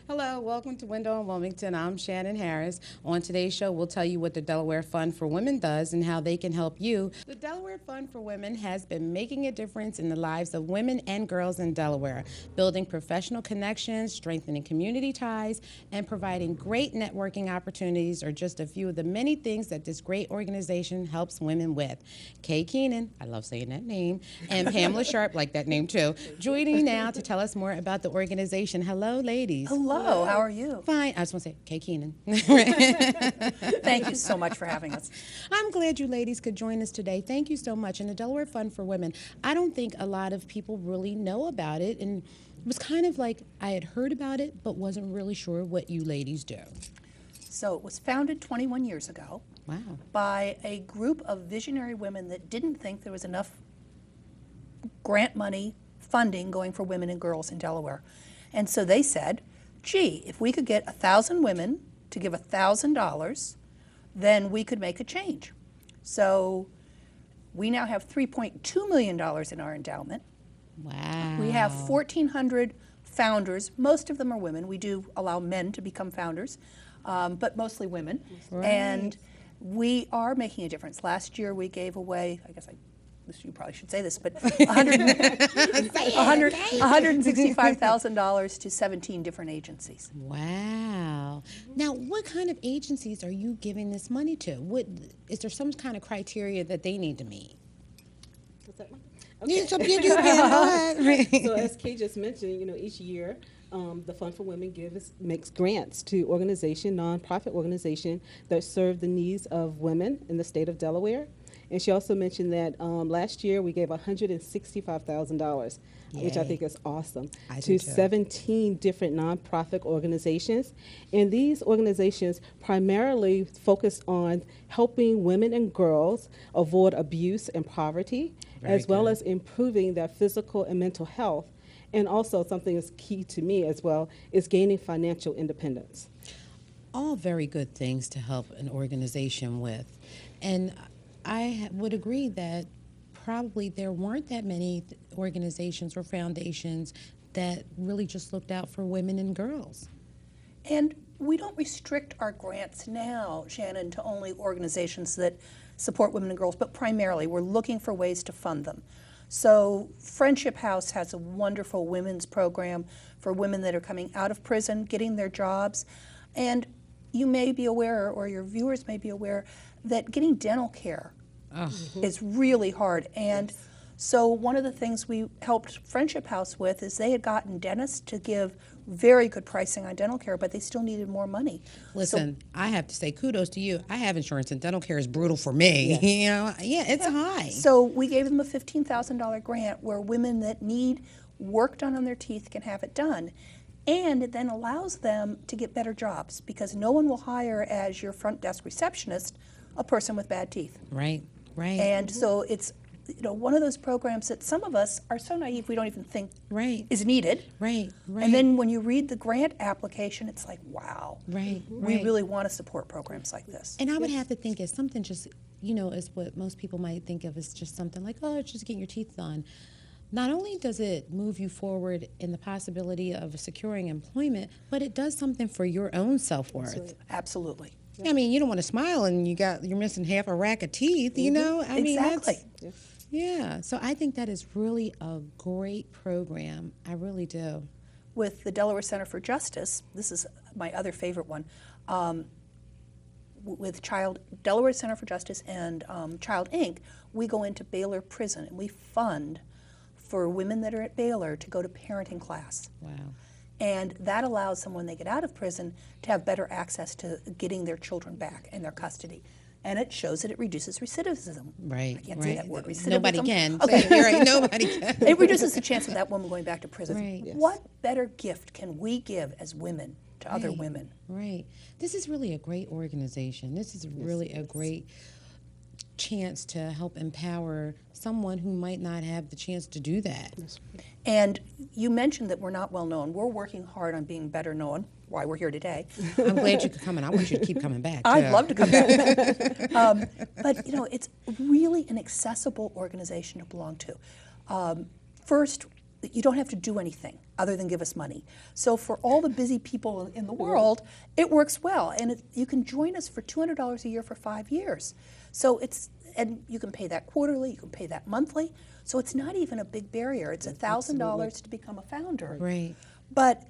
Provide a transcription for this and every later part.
Hello, welcome to Window in Wilmington. I'm Shannon Harris. On today's show, we'll tell you what the Delaware Fund for Women does and how they can help you. The Delaware Fund for Women has been making a difference in the lives of women and girls in Delaware, building professional connections, strengthening community ties, and providing great networking opportunities are just a few of the many things that this great organization helps women with. Kay Keenan, I love saying that name, and Pamela Sharp, like that name too, joining now to tell us more about the organization. Hello, ladies. Hello, how are you? Fine. I just want to say, Kay Keenan. Thank you so much for having us. I'm glad you ladies could join us today. Thank you so much. And the Delaware Fund for Women, I don't think a lot of people really know about it. And it was kind of like I had heard about it, but wasn't really sure what you ladies do. So it was founded 21 years ago Wow. by a group of visionary women that didn't think there was enough grant money funding going for women and girls in Delaware. And so they said, gee, if we could get 1,000 women to give $1,000, then we could make a change. So we now have $3.2 million in our endowment. Wow. We have 1,400 founders. Most of them are women. We do allow men to become founders, but mostly women. Right. And we are making a difference. Last year we gave away, you probably should say this, but $165,000 to 17 different agencies. Wow. Now, what kind of agencies are you giving this money to? Is there some kind of criteria that they need to meet? What's that one? Yes, you can. Go ahead. So as Kay just mentioned, each year the Fund for Women makes grants to nonprofit organization that serve the needs of women in the state of Delaware. And she also mentioned that last year we gave $165,000, which I think is awesome, to 17 different nonprofit organizations. And these organizations primarily focus on helping women and girls avoid abuse and poverty, as well as improving their physical and mental health. And also something that's key to me as well is gaining financial independence. All very good things to help an organization with. And I would agree that probably there weren't that many organizations or foundations that really just looked out for women and girls. And we don't restrict our grants now, Shannon, to only organizations that support women and girls, but primarily we're looking for ways to fund them. So Friendship House has a wonderful women's program for women that are coming out of prison, getting their jobs. And you may be aware, or your viewers may be aware, that getting dental care is really hard. And so one of the things we helped Friendship House with is they had gotten dentists to give very good pricing on dental care, but they still needed more money. Listen, I have to say kudos to you. I have insurance and dental care is brutal for me. Yes. It's high. So we gave them a $15,000 grant where women that need work done on their teeth can have it done. And it then allows them to get better jobs because no one will hire as your front desk receptionist a person with bad teeth. Right. And so it's one of those programs that some of us are so naive we don't even think is needed. Right. And then when you read the grant application, it's like, wow. Right. We really want to support programs like this. And I would have to think it's something just, is what most people might think of as just something like, oh, it's just getting your teeth done. Not only does it move you forward in the possibility of securing employment, but it does something for your own self-worth. Absolutely. I mean, you don't want to smile and you're missing half a rack of teeth, I mean, exactly. Yeah. So I think that is really a great program. I really do. With the Delaware Center for Justice, this is my other favorite one, with Delaware Center for Justice and Child Inc., we go into Baylor Prison and we fund for women that are at Baylor to go to parenting class. Wow. And that allows them, when they get out of prison, to have better access to getting their children back in their custody. And it shows that it reduces recidivism. Right. I can't say that word, recidivism. Nobody can. Okay. You're right, nobody can. It reduces the chance of that woman going back to prison. Right. Yes. What better gift can we give as women to other women? Right. This is really a great organization. This is really a great chance to help empower someone who might not have the chance to do that. And you mentioned that we're not well known. We're working hard on being better known, why we're here today. I'm glad you could come, and I want you to keep coming back, too. I'd love to come back. But, it's really an accessible organization to belong to. First, you don't have to do anything other than give us money. So for all the busy people in the world, it works well. And you can join us for $200 a year for 5 years. So and you can pay that quarterly, you can pay that monthly. So it's not even a big barrier. It's $1,000 to become a founder. Right. But,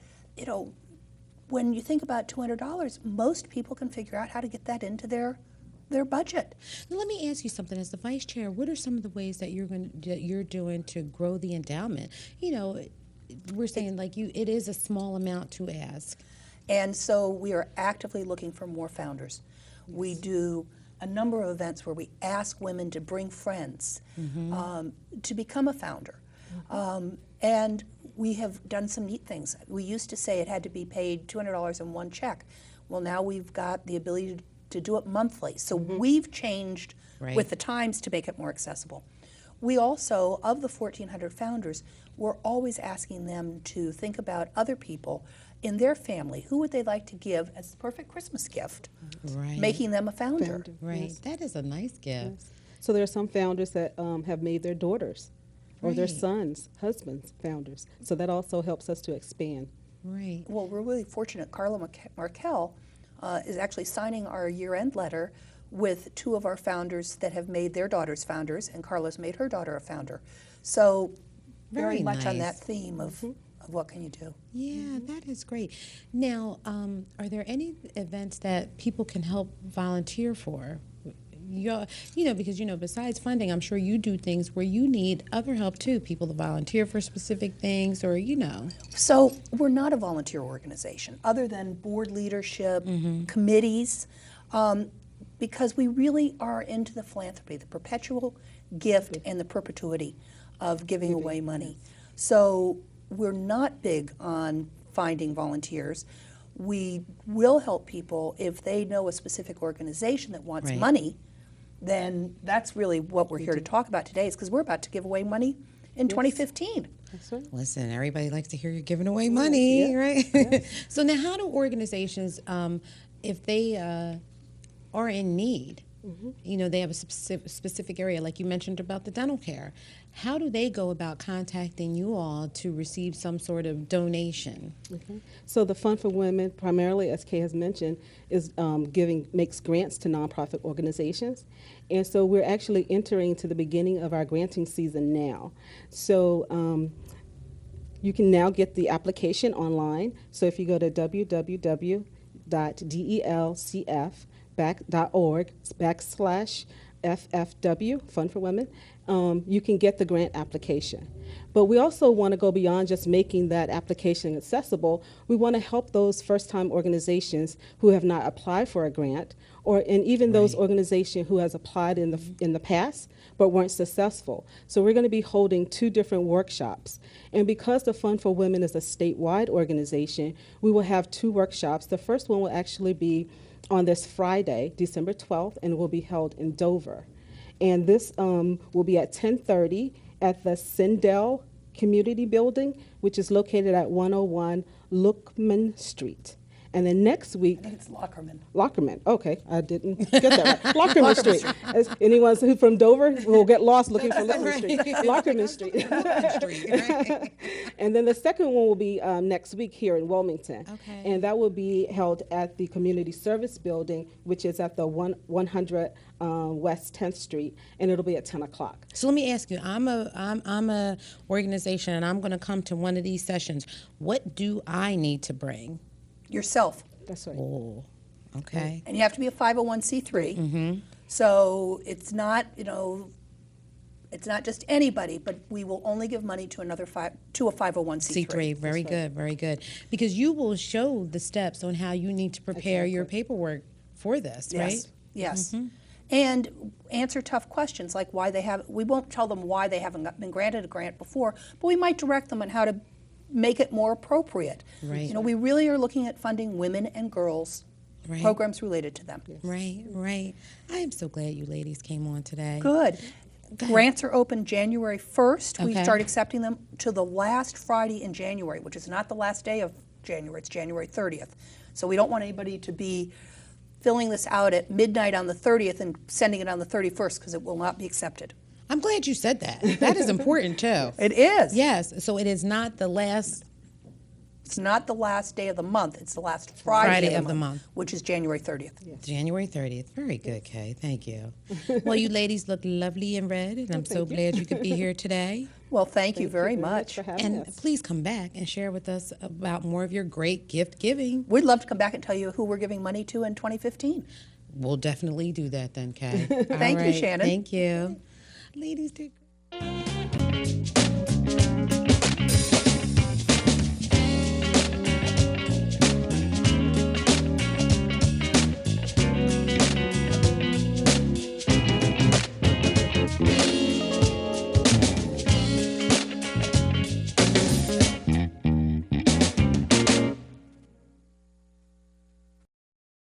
when you think about $200, most people can figure out how to get that into their budget. Now, let me ask you something. As the vice chair, what are some of the ways that you're doing to grow the endowment? We're saying it is a small amount to ask. And so we are actively looking for more founders. We do a number of events where we ask women to bring friends to become a founder. And we have done some neat things. We used to say it had to be paid $200 in one check. Well, now we've got the ability to do it monthly. So we've changed with the times to make it more accessible. We also, of the 1,400 founders, we're always asking them to think about other people in their family. Who would they like to give as the perfect Christmas gift? Right. Making them a founder. Right. Yes. That is a nice gift. Yes. So there are some founders that have made their daughters or their Right. sons, husbands, founders. So that also helps us to expand. Right. Well, we're really fortunate. Carla Markel is actually signing our year-end letter with 2 of our founders that have made their daughters founders, and Carla's made her daughter a founder. So very much on that nice. theme of what can you do. Yeah, that is great. Now, are there any events that people can help volunteer for? Because besides funding, I'm sure you do things where you need other help too, people to volunteer for specific things, or So we're not a volunteer organization, other than board leadership, committees, because we really are into the philanthropy, the perpetual gift and the perpetuity of giving away money. So we're not big on finding volunteers. We will help people if they know a specific organization that wants Right. money. Then that's really what we're here to talk about today, is because we're about to give away money in 2015. That's right. Listen, everybody likes to hear you're giving away money, Yeah. right? So now, how do organizations, if they are in need, they have a specific area, like you mentioned about the dental care, how do they go about contacting you all to receive some sort of donation? Okay. So the Fund for Women, primarily, as Kay has mentioned, is makes grants to nonprofit organizations. And so we're actually entering to the beginning of our granting season now. So you can now get the application online. So if you go to www.delcf.org/FFW, Fund for Women, you can get the grant application. But we also want to go beyond just making that application accessible. We want to help those first-time organizations who have not applied for a grant, and even those organizations who has applied in the past but weren't successful. So we're going to be holding 2 different workshops. And because the Fund for Women is a statewide organization, we will have 2 workshops. The first one will actually be on this Friday, December 12th, and it will be held in Dover. And this will be at 10:30 at the Sindel Community Building, which is located at 101 Lookman Street. And then next week, I think it's Lockerman. Lockerman. Okay, I didn't get that right. Lockerman Street. As anyone who from Dover will get lost looking for Lockerman Street. Lockerman Street. And then the second one will be next week here in Wilmington. Okay. And that will be held at the Community Service Building, which is at the 100 West 10th Street, and it'll be at 10 o'clock. So let me ask you, I'm a organization and I'm going to come to one of these sessions. What do I need to bring? Yourself. That's right. Oh, okay. And you have to be a 501c3. So it's not, it's not just anybody, but we will only give money to a 501c3. C3, very good, very good. Because you will show the steps on how you need to prepare your paperwork for this, right? Yes. And answer tough questions like why we won't tell them why they haven't been granted a grant before, but we might direct them on how to make it more appropriate. Right. We really are looking at funding women and girls Right. programs related to them. Right, right. I am so glad you ladies came on today. Good. Grants are open January 1st. We Okay. start accepting them to the last Friday in January, which is not the last day of January. It's January 30th. So we don't want anybody to be filling this out at midnight on the 30th and sending it on the 31st, because it will not be accepted. I'm glad you said that. That is important too. It is. Yes. So it is not the last It's not the last day of the month. It's the last Friday, of the month, which is January 30th. January 30th. Very good, Kay. Thank you. Well, you ladies look lovely in red, and I'm so glad you could be here today. Well, thank you very much. for having And us. please come back and share with us about more of your great gift giving. We'd love to come back and tell you who we're giving money to in 2015. We'll definitely do that then, Kay. Thank you, Shannon. Thank you. Ladies, take